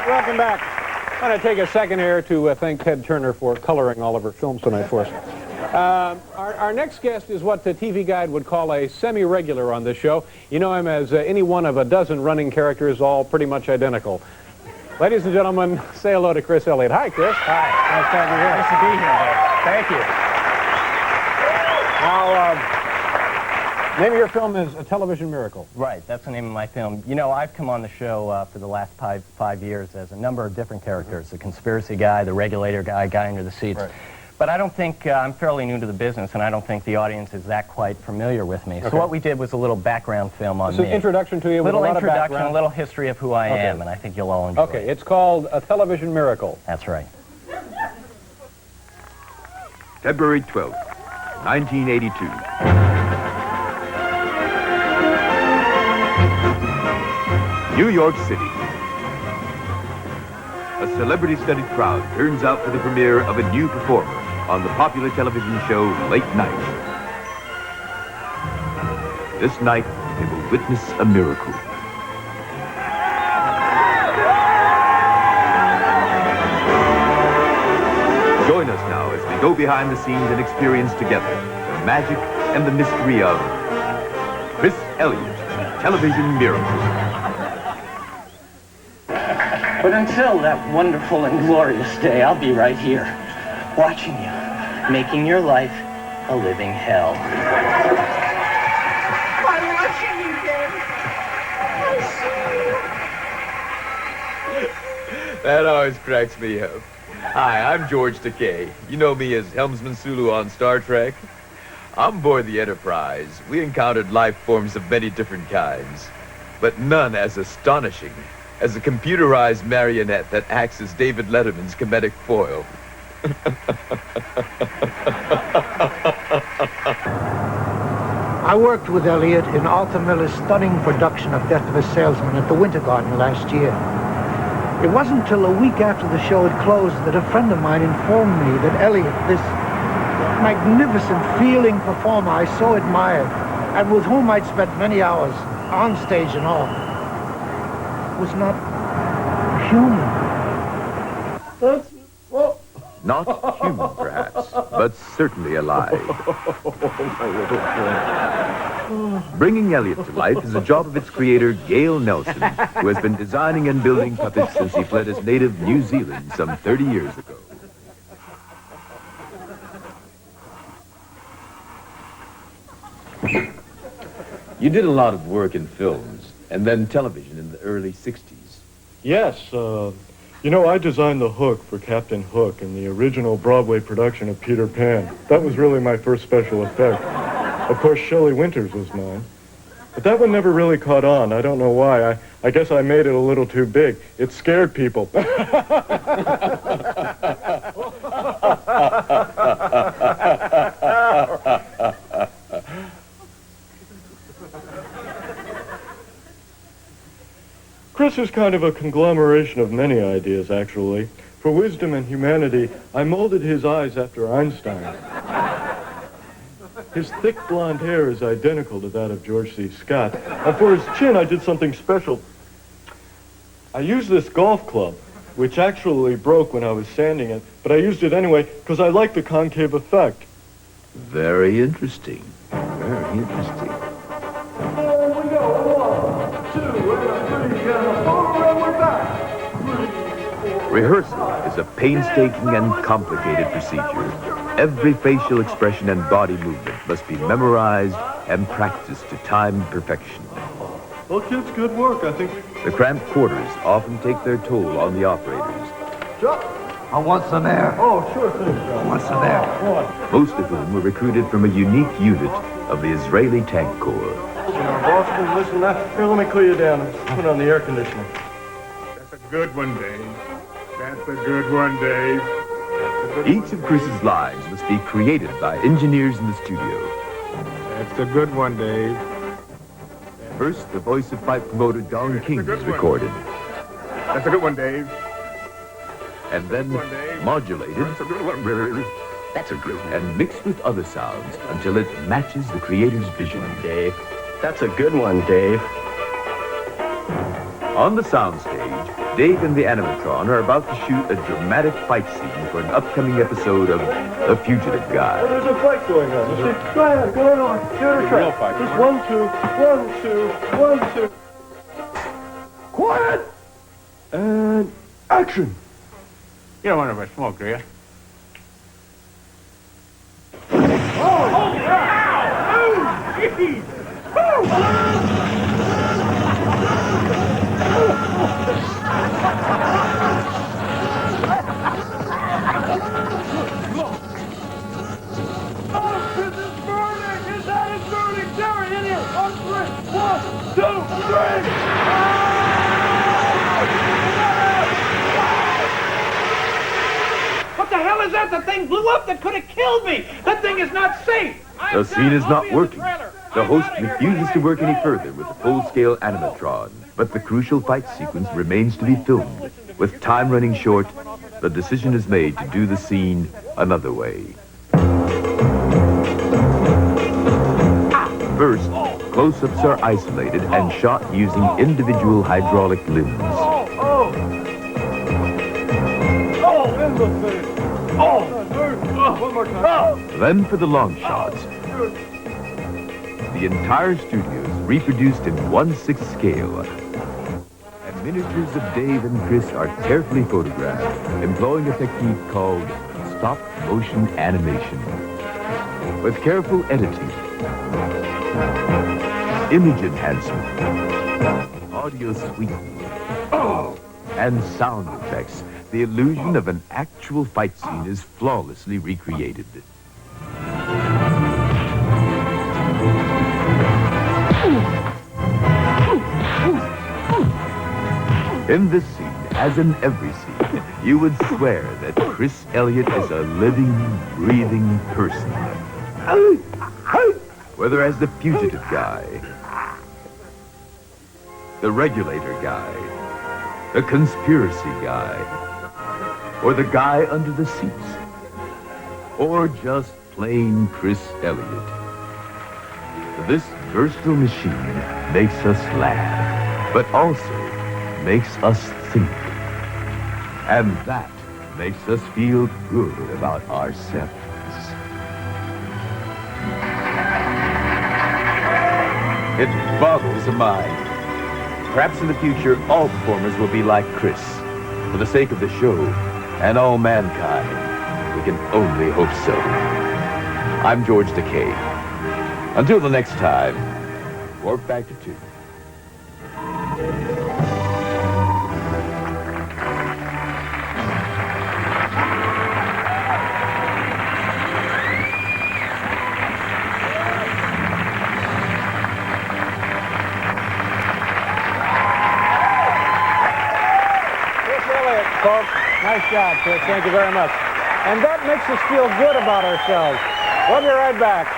Welcome back. I want to take a second here to thank Ted Turner for coloring all of her films tonight for us. Our next guest is what the TV Guide would call a semi-regular on this show. You know him as any one of a dozen running characters, all pretty much identical. Ladies and gentlemen, say hello to Chris Elliott. Hi, Chris. Hi. Nice to have you here. Nice to be here, Dave. Thank you. Now, name of your film is A Television Miracle. Right, that's the name of my film. You know, I've come on the show for the last five years as a number of different characters. The conspiracy guy, the regulator guy, guy under the seats. Right. But I don't think, I'm fairly new to the business, and I don't think the audience is that quite familiar with me. Okay. So what we did was a little background film on me. An introduction to you with a lot of background. A little history of who I am, and I think you'll all enjoy it. Okay, it's called A Television Miracle. That's right. February 12th, 1982. New York City. A celebrity-studded crowd turns out for the premiere of a new performer on the popular television show Late Night. This night, they will witness a miracle. Join us now as we go behind the scenes and experience together the magic and the mystery of Chris Elliott, Television Miracle. But until that wonderful and glorious day, I'll be right here, watching you, making your life a living hell. I'm watching you, Dave. That always cracks me up. Hi, I'm George Takei. You know me as Helmsman Sulu on Star Trek. On board the Enterprise, we encountered life forms of many different kinds, but none as astonishing as a computerized marionette that acts as David Letterman's comedic foil. I worked with Elliott in Arthur Miller's stunning production of Death of a Salesman at the Winter Garden last year. It wasn't until a week after the show had closed that a friend of mine informed me that Elliott, this magnificent, feeling performer I so admired, and with whom I'd spent many hours, on stage and off, was not human. Not human, perhaps, but certainly alive. Bringing Elliott to life is the job of its creator, Gail Nelson, who has been designing and building puppets since he fled his native New Zealand some 30 years ago. You did a lot of work in films and then television in the early 60s. Yes, you know, I designed the hook for Captain Hook in the original Broadway production of Peter Pan. That was really my first special effect. Of course, Shelley Winters was mine. But that one never really caught on. I don't know why. I guess I made it a little too big. It scared people. Chris is kind of a conglomeration of many ideas, actually. For wisdom and humanity, I molded his eyes after Einstein. His thick blonde hair is identical to that of George C. Scott. And for his chin, I did something special. I used this golf club, which actually broke when I was sanding it, but I used it anyway because I like the concave effect. Very interesting. Very interesting. Here we go. 1, 2, and 3, and 4, and we're back. Rehearsal is a painstaking and complicated procedure. Every facial expression and body movement must be memorized and practiced to timed perfection. Well, kids, good work. I think The cramped quarters often take their toll on the operators. I want some air. Oh, sure thing, John. I want some air. Most of whom were recruited from a unique unit of the Israeli Tank Corps. Boston, listen, here, let me cool you down and put on the air conditioning. That's a good one, Dave. That's a good one, Dave. Each of Chris's lines must be created by engineers in the studio. That's a good one, Dave. First, the voice of fight promoter Don King is recorded. That's a good one, Dave. And then modulated That's a good one, Dave. That's a good one. And mixed with other sounds until it matches the creator's vision. Dave. That's a good one, Dave. On the soundstage, Dave and the animatron are about to shoot a dramatic fight scene for an upcoming episode of The Fugitive Guy. There's a fight going on. You see? Go ahead on. Shoot her Real fight. Just 1, 2, 1, 2, 1, 2. Quiet! And action! You don't want to smoke, do you? What the hell is that? The thing blew up. That could have killed me. That thing is not safe. The scene is not working. The host refuses to work any further with the full-scale animatron, but the crucial fight sequence remains to be filmed. With time running short, the decision is made to do the scene another way. First, close-ups are isolated and shot using individual hydraulic limbs. Then for the long shots, the entire studio is reproduced in 1/6 scale. And miniatures of Dave and Chris are carefully photographed, employing a technique called stop-motion animation. With careful editing, image enhancement, audio sweetening, and sound effects, the illusion of an actual fight scene is flawlessly recreated. In this scene, as in every scene, you would swear that Chris Elliott is a living, breathing person. Whether as the fugitive guy, the regulator guy, the conspiracy guy, or the guy under the seats, or just plain Chris Elliott. This versatile machine makes us laugh, but also makes us think. And that makes us feel good about ourselves. It boggles the mind. Perhaps in the future, all performers will be like Chris. For the sake of the show and all mankind, we can only hope so. I'm George Takei. Until the next time, warp back to 2. Folks, nice job, Chris. Thank you very much. And that makes us feel good about ourselves. We'll be right back.